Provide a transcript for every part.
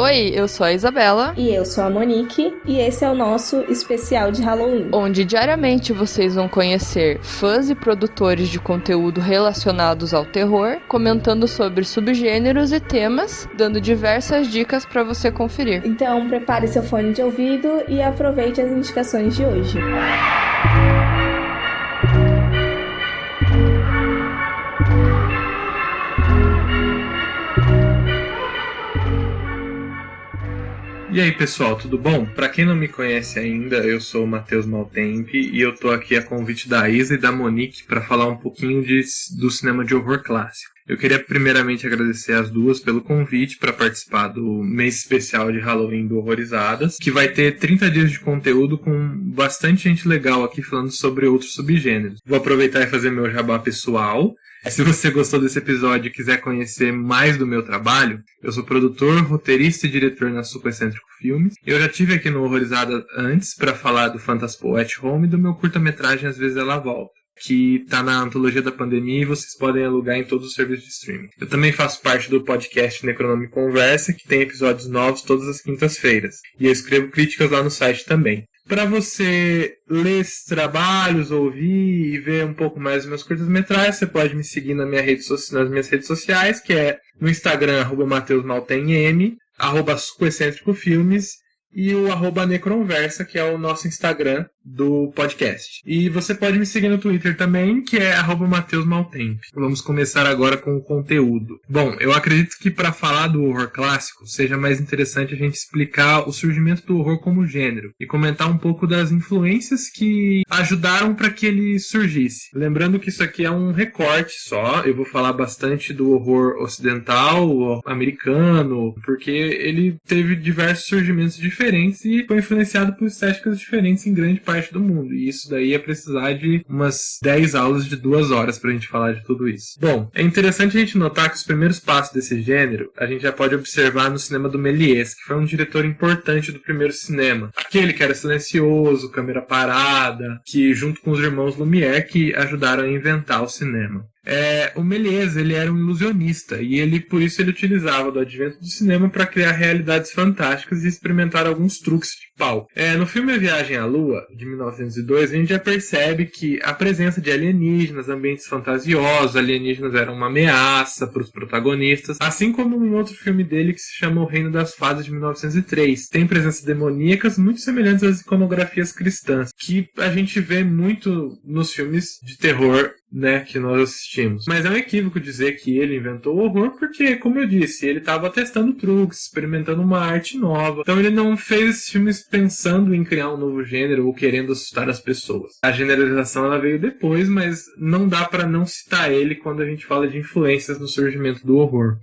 Oi, eu sou a Isabela. E eu sou a Monique, e esse é o nosso especial de Halloween. Onde diariamente vocês vão conhecer fãs e produtores de conteúdo relacionados ao terror, comentando sobre subgêneros e temas, dando diversas dicas para você conferir. Então prepare seu fone de ouvido e aproveite as indicações de hoje. E aí pessoal, tudo bom? Pra quem não me conhece ainda, eu sou o Matheus Maltempe e eu tô aqui a convite da Isa e da Monique para falar um pouquinho do cinema de horror clássico. Eu queria primeiramente agradecer as duas pelo convite para participar do mês especial de Halloween do Horrorizadas, que vai ter 30 dias de conteúdo com bastante gente legal aqui falando sobre outros subgêneros. Vou aproveitar e fazer meu jabá pessoal. Se você gostou desse episódio e quiser conhecer mais do meu trabalho, eu sou produtor, roteirista e diretor na Super Excêntrico Filmes. Eu já estive aqui no Horrorizada antes para falar do Fantaspo at Home e do meu curta-metragem Às Vezes Ela Volta, que está na antologia da pandemia e vocês podem alugar em todos os serviços de streaming. Eu também faço parte do podcast Necronome Conversa, que tem episódios novos todas as quintas-feiras. E eu escrevo críticas lá no site também. Para você ler esses trabalhos, ouvir e ver um pouco mais dos meus curtas-metragens, você pode me seguir nas minhas redes sociais, que é no Instagram, @MatheusMaltemM, @SuperExcêntricoFilmes e o @Necronversa, que é o nosso Instagram do podcast. E você pode me seguir no Twitter também, que é @MatheusMaltempe. Vamos começar agora com o conteúdo. Bom, eu acredito que para falar do horror clássico, seja mais interessante a gente explicar o surgimento do horror como gênero e comentar um pouco das influências que ajudaram para que ele surgisse. Lembrando que isso aqui é um recorte só, eu vou falar bastante do horror ocidental, americano, porque ele teve diversos surgimentos diferentes e foi influenciado por estéticas diferentes em grande parte do mundo, e isso daí ia precisar de umas 10 aulas de 2 horas pra gente falar de tudo isso. Bom, é interessante a gente notar que os primeiros passos desse gênero a gente já pode observar no cinema do Méliès, que foi um diretor importante do primeiro cinema. Aquele que era silencioso, câmera parada, que junto com os irmãos Lumière que ajudaram a inventar o cinema. O Méliès, ele era um ilusionista e por isso ele utilizava do advento do cinema para criar realidades fantásticas e experimentar alguns truques de palco. No filme A Viagem à Lua, de 1902, a gente já percebe que a presença de alienígenas, ambientes fantasiosos, alienígenas eram uma ameaça para os protagonistas, assim como um outro filme dele que se chama O Reino das Fadas, de 1903. Tem presenças demoníacas muito semelhantes às iconografias cristãs, que a gente vê muito nos filmes de terror, né, que nós assistimos. Mas é um equívoco dizer que ele inventou o horror, porque, como eu disse, ele estava testando truques, experimentando uma arte nova. Então ele não fez esses filmes pensando em criar um novo gênero ou querendo assustar as pessoas. A generalização ela veio depois, mas não dá para não citar ele quando a gente fala de influências no surgimento do horror.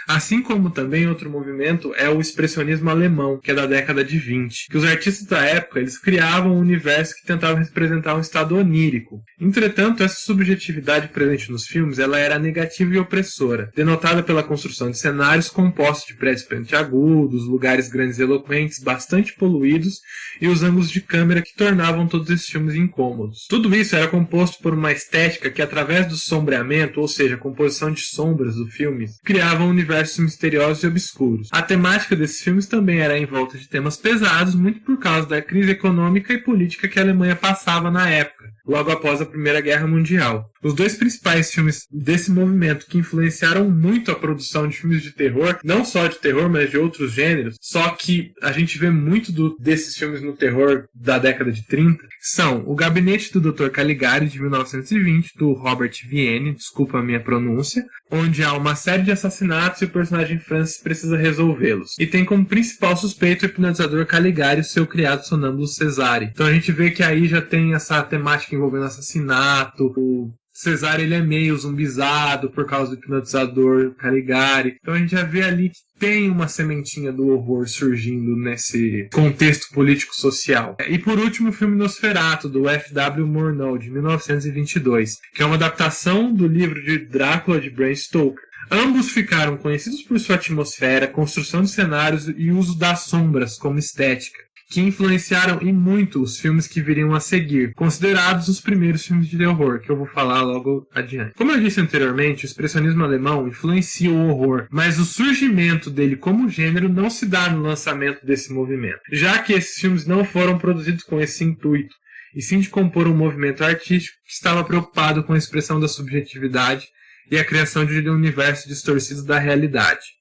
Assim como também outro movimento é o expressionismo alemão, que é da década de 20, que os artistas da época eles criavam um universo que tentava representar um estado onírico. Entretanto, essa subjetividade presente nos filmes ela era negativa e opressora, denotada pela construção de cenários compostos de prédios pontiagudos, lugares grandes e eloquentes, bastante poluídos, e os ângulos de câmera que tornavam todos esses filmes incômodos. Tudo isso era composto por uma estética que, através do sombreamento, ou seja, a composição de sombras do filme, criava universos misteriosos e obscuros. A temática desses filmes também era em volta de temas pesados, muito por causa da crise econômica e política que a Alemanha passava na época, logo após a Primeira Guerra Mundial. Os dois principais filmes desse movimento que influenciaram muito a produção de filmes de terror, não só de terror, mas de outros gêneros, só que a gente vê muito desses filmes no terror da década de 30, são O Gabinete do Dr. Caligari, de 1920, do Robert Vienne, desculpa a minha pronúncia, onde há uma série de assassinatos e o personagem Francis precisa resolvê-los. E tem como principal suspeito o hipnotizador Caligari e o seu criado sonâmbulo Cesare. Então a gente vê que aí já tem essa temática envolvendo assassinato, o Cesare ele é meio zumbizado por causa do hipnotizador Caligari. Então a gente já vê ali que tem uma sementinha do horror surgindo nesse contexto político-social. E por último o filme Nosferatu, do F.W. Murnau, de 1922, que é uma adaptação do livro de Drácula de Bram Stoker. Ambos ficaram conhecidos por sua atmosfera, construção de cenários e uso das sombras como estética. que influenciaram e muito os filmes que viriam a seguir, considerados os primeiros filmes de terror, que eu vou falar logo adiante. Como eu disse anteriormente, o expressionismo alemão influencia o horror, mas o surgimento dele como gênero não se dá no lançamento desse movimento, já que esses filmes não foram produzidos com esse intuito, e sim de compor um movimento artístico que estava preocupado com a expressão da subjetividade e a criação de um universo distorcido da realidade.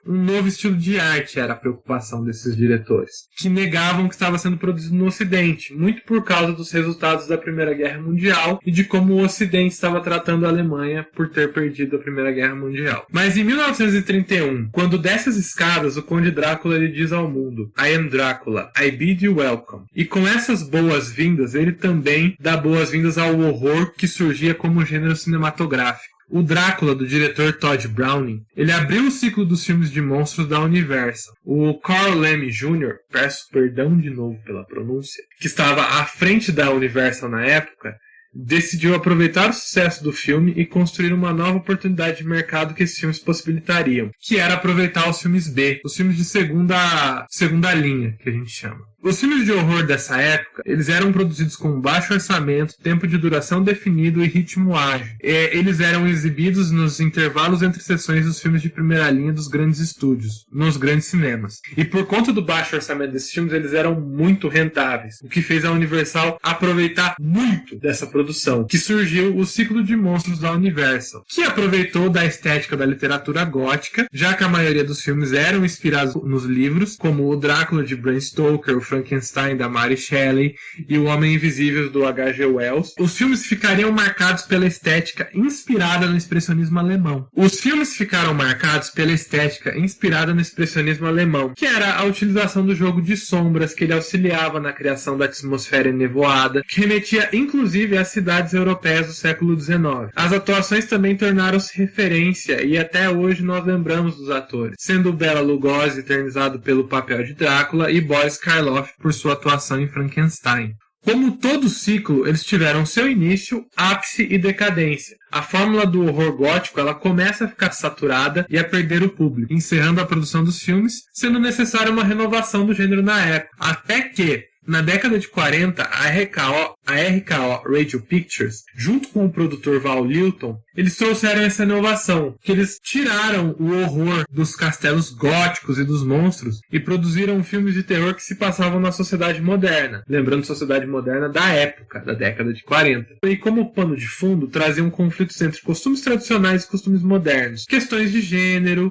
Um novo estilo de arte era a preocupação desses diretores, que negavam que estava sendo produzido no Ocidente, muito por causa dos resultados da Primeira Guerra Mundial e de como o Ocidente estava tratando a Alemanha por ter perdido a Primeira Guerra Mundial. Mas em 1931, quando desce as escadas, o Conde Drácula lhe diz ao mundo: I am Drácula, I bid you welcome. E com essas boas-vindas, ele também dá boas-vindas ao horror que surgia como gênero cinematográfico. O Drácula, do diretor Todd Browning, ele abriu o ciclo dos filmes de monstros da Universal. O Carl Laemmle Jr., peço perdão de novo pela pronúncia, que estava à frente da Universal na época, decidiu aproveitar o sucesso do filme e construir uma nova oportunidade de mercado que esses filmes possibilitariam, que era aproveitar os filmes B, os filmes de segunda linha, que a gente chama. Os filmes de horror dessa época, eles eram produzidos com baixo orçamento, tempo de duração definido e ritmo ágil. Eles eram exibidos nos intervalos entre sessões dos filmes de primeira linha dos grandes estúdios, nos grandes cinemas. E por conta do baixo orçamento desses filmes, eles eram muito rentáveis, o que fez a Universal aproveitar muito dessa produção, que surgiu o ciclo de monstros da Universal, que aproveitou da estética da literatura gótica, já que a maioria dos filmes eram inspirados nos livros, como o Drácula de Bram Stoker, o Frankenstein da Mary Shelley e o Homem Invisível do H.G. Wells. Os filmes ficariam marcados pela estética inspirada no expressionismo alemão. Os filmes ficaram marcados pela estética inspirada no expressionismo alemão, que era a utilização do jogo de sombras, que ele auxiliava na criação da atmosfera enevoada, que remetia inclusive às cidades europeias do século XIX. As atuações também tornaram-se referência e até hoje nós lembramos dos atores, sendo Bela Lugosi eternizado pelo papel de Drácula e Boris Karloff por sua atuação em Frankenstein. Como todo ciclo, eles tiveram seu início, ápice e decadência. A fórmula do horror gótico ela começa a ficar saturada e a perder o público, encerrando a produção dos filmes, sendo necessária uma renovação do gênero na época. Até que, na década de 40, a RKO Radio Pictures, junto com o produtor Val Lilton, eles trouxeram essa inovação, que eles tiraram o horror dos castelos góticos e dos monstros e produziram filmes de terror que se passavam na sociedade moderna, lembrando sociedade moderna da época, da década de 40. E como pano de fundo, traziam conflitos entre costumes tradicionais e costumes modernos, questões de gênero,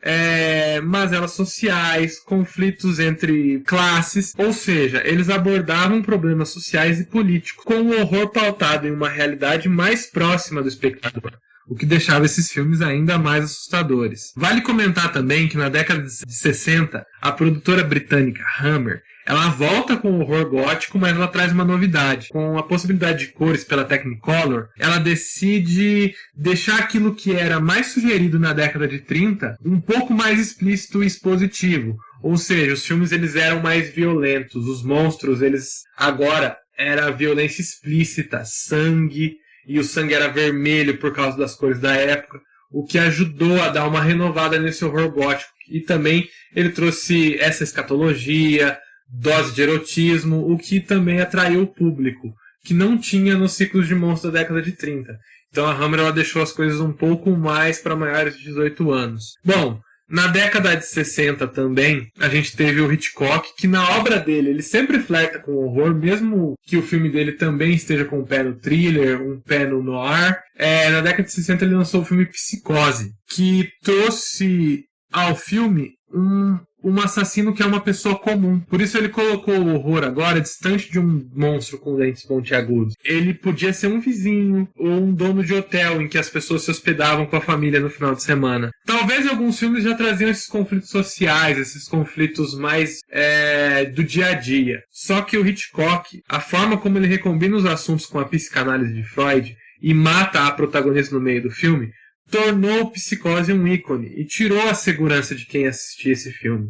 mazelas sociais, conflitos entre classes, ou seja, eles abordavam problemas sociais e políticos, com o horror pautado em uma realidade mais próxima do espectador, o que deixava esses filmes ainda mais assustadores. Vale comentar também que na década de 60, a produtora britânica Hammer, ela volta com o horror gótico, mas ela traz uma novidade. Com a possibilidade de cores pela Technicolor, ela decide deixar aquilo que era mais sugerido na década de 30 um pouco mais explícito e expositivo. Ou seja, os filmes eles eram mais violentos, os monstros eles agora era violência explícita, sangue, e o sangue era vermelho por causa das cores da época, o que ajudou a dar uma renovada nesse horror gótico. E também ele trouxe essa escatologia, dose de erotismo, o que também atraiu o público, que não tinha nos ciclos de monstros da década de 30. Então a Hammer ela deixou as coisas um pouco mais para maiores de 18 anos. Bom, na década de 60 também, a gente teve o Hitchcock, que na obra dele, ele sempre flerta com o horror, mesmo que o filme dele também esteja com um pé no thriller, um pé no noir. Na década de 60 ele lançou o filme Psicose, que trouxe ao filme um assassino que é uma pessoa comum. Por isso ele colocou o horror agora distante de um monstro com dentes pontiagudos. Ele podia ser um vizinho ou um dono de hotel em que as pessoas se hospedavam com a família no final de semana. Talvez alguns filmes já traziam esses conflitos sociais, esses conflitos mais do dia a dia. Só que o Hitchcock, a forma como ele recombina os assuntos com a psicanálise de Freud e mata a protagonista no meio do filme, tornou Psicose um ícone e tirou a segurança de quem assistia esse filme.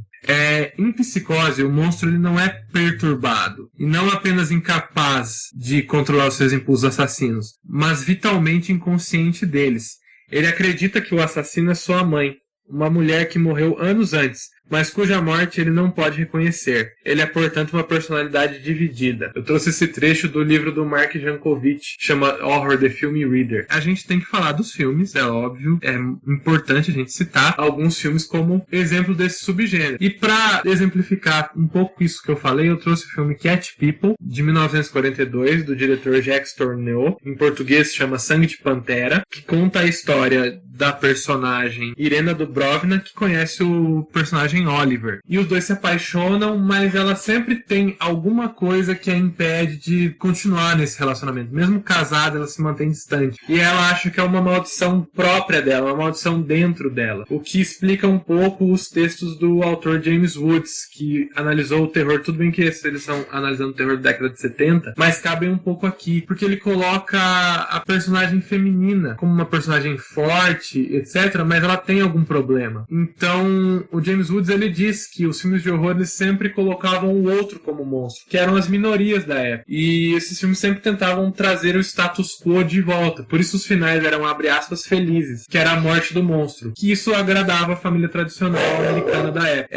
Em Psicose, o monstro ele não é perturbado e não apenas incapaz de controlar os seus impulsos assassinos, mas vitalmente inconsciente deles. Ele acredita que o assassino é sua mãe, uma mulher que morreu anos antes, mas cuja morte ele não pode reconhecer. Ele é, portanto, uma personalidade dividida. Eu trouxe esse trecho do livro do Mark Jankovic, chama Horror, the Film Reader. A gente tem que falar dos filmes, é óbvio, é importante a gente citar alguns filmes como exemplo desse subgênero. E para exemplificar um pouco isso que eu falei, eu trouxe o filme Cat People, de 1942, do diretor Jacques Tourneur. Em português chama Sangue de Pantera, que conta a história da personagem Irena Dubrovna, que conhece o personagem Oliver. E os dois se apaixonam, mas ela sempre tem alguma coisa que a impede de continuar nesse relacionamento. Mesmo casada, ela se mantém distante. E ela acha que é uma maldição própria dela, uma maldição dentro dela. O que explica um pouco os textos do autor James Woods, que analisou o terror. Tudo bem que eles são analisando o terror da década de 70, mas cabem um pouco aqui, porque ele coloca a personagem feminina como uma personagem forte, etc., mas ela tem algum problema. Então, o James Woods, ele diz que os filmes de horror, eles sempre colocavam o outro como monstro, que eram as minorias da época. E esses filmes sempre tentavam trazer o status quo de volta. Por isso os finais eram, abre aspas, felizes, que era a morte do monstro. Que isso agradava a família tradicional americana da época.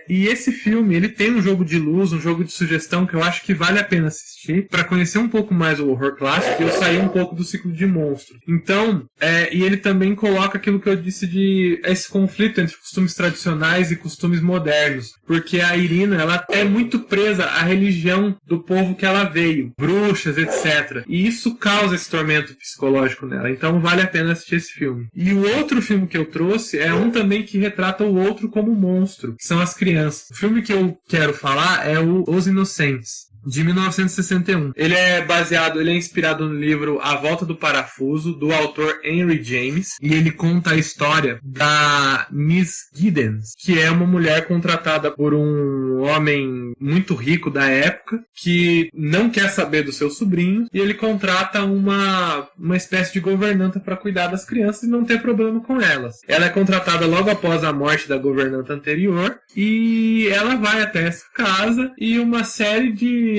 E esse filme, ele tem um jogo de luz, um jogo de sugestão que eu acho que vale a pena assistir para conhecer um pouco mais o horror clássico e eu sair um pouco do ciclo de monstro. Então, e ele também coloca aquilo que eu disse de esse conflito entre costumes tradicionais e costumes modernos. Porque a Irina, ela é muito presa à religião do povo que ela veio, bruxas, etc. E isso causa esse tormento psicológico nela. Então vale a pena assistir esse filme. E o outro filme que eu trouxe é um também que retrata o outro como monstro, que são as crianças. O filme que eu quero falar é Os Inocentes, de 1961. Ele é inspirado no livro A Volta do Parafuso, do autor Henry James, e ele conta a história da Miss Giddens, que é uma mulher contratada por um homem muito rico da época, que não quer saber dos seus sobrinhos, e ele contrata uma espécie de governanta para cuidar das crianças e não ter problema com elas. Ela é contratada logo após a morte da governanta anterior, e ela vai até essa casa e uma série de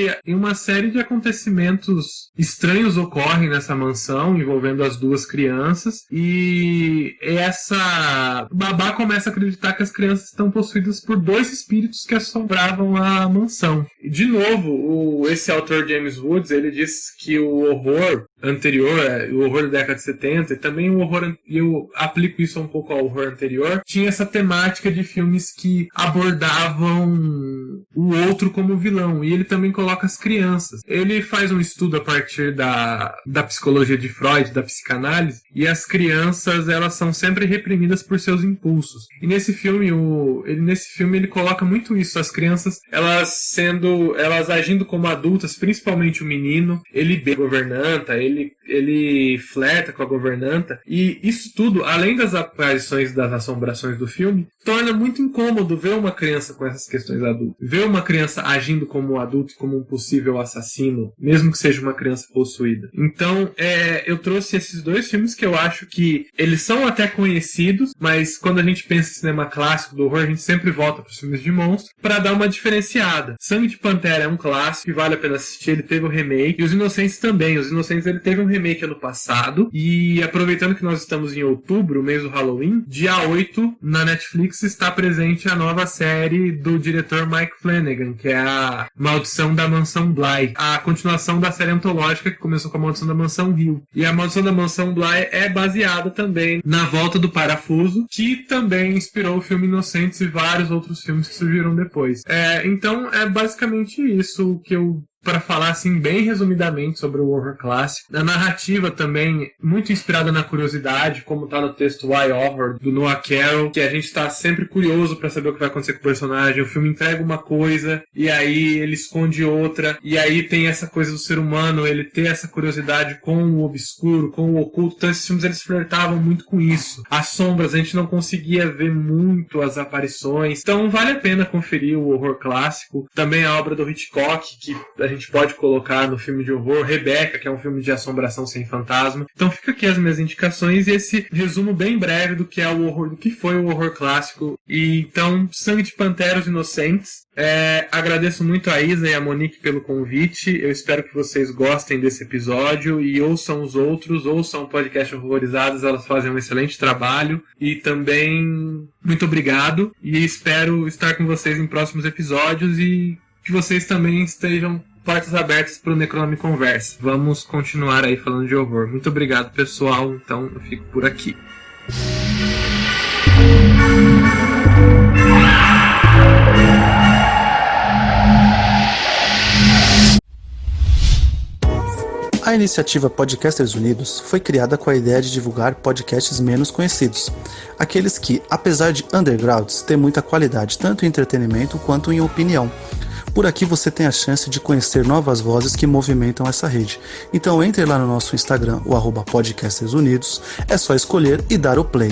acontecimentos estranhos ocorrem nessa mansão envolvendo as duas crianças, e essa babá começa a acreditar que as crianças estão possuídas por dois espíritos que assombravam a mansão. E, de novo, esse autor James Woods, ele diz que o horror anterior, o horror da década de 70, e também o horror, e eu aplico isso um pouco ao horror anterior, tinha essa temática de filmes que abordavam o outro como vilão, e ele também coloca as crianças. Ele faz um estudo a partir da psicologia de Freud, da psicanálise, e as crianças, elas são sempre reprimidas por seus impulsos. E nesse filme, ele coloca muito isso, as crianças, elas agindo como adultas, principalmente o menino, ele bebe a governanta, ele flerta com a governanta, e isso tudo, além das aparições, das assombrações do filme, torna muito incômodo ver uma criança com essas questões adultas. Ver uma criança agindo como um adulto, como um possível assassino, mesmo que seja uma criança possuída. Então, eu trouxe esses dois filmes que eu acho que eles são até conhecidos, mas quando a gente pensa em cinema clássico do horror, a gente sempre volta para os filmes de monstro para dar uma diferenciada. Sangue de Pantera é um clássico e vale a pena assistir, ele teve um remake, e Os Inocentes também. Os Inocentes, ele teve um remake ano passado, e aproveitando que nós estamos em outubro, o mês do Halloween, dia 8, na Netflix está presente a nova série do diretor Mike Flanagan, que é a Maldição da Mansão Bly, a continuação da série antológica que começou com a Maldição da Mansão Hill. E a Maldição da Mansão Bly é baseada também na Volta do Parafuso, que também inspirou o filme Inocentes e vários outros filmes que surgiram depois. Então é basicamente isso que eu para falar assim bem resumidamente sobre o horror clássico. A narrativa também muito inspirada na curiosidade, como está no texto Why Horror, do Noah Carroll, que a gente está sempre curioso para saber o que vai acontecer com o personagem. O filme entrega uma coisa e aí ele esconde outra, e aí tem essa coisa do ser humano, ele ter essa curiosidade com o obscuro, com o oculto. Então esses filmes, eles flertavam muito com isso. As sombras, a gente não conseguia ver muito as aparições. Então vale a pena conferir o horror clássico. Também a obra do Hitchcock, que a gente gente pode colocar no filme de horror, Rebecca, que é um filme de assombração sem fantasma. Então fica aqui as minhas indicações e esse resumo bem breve do que é o horror, do que foi o horror clássico. E então, Sangue de Panteras Inocentes. Agradeço muito a Isa e a Monique pelo convite. Eu espero que vocês gostem desse episódio e ouçam os outros, ouçam o podcast Horrorizadas, elas fazem um excelente trabalho. E também, muito obrigado e espero estar com vocês em próximos episódios e que vocês também estejam portas abertas para o Necronome Conversa. Vamos continuar aí falando de horror. Muito obrigado, pessoal. Então, eu fico por aqui. A iniciativa Podcasters Unidos foi criada com a ideia de divulgar podcasts menos conhecidos, aqueles que, apesar de undergrounds, têm muita qualidade tanto em entretenimento quanto em opinião. Por aqui você tem a chance de conhecer novas vozes que movimentam essa rede. Então entre lá no nosso Instagram, o @podcastersunidos, é só escolher e dar o play.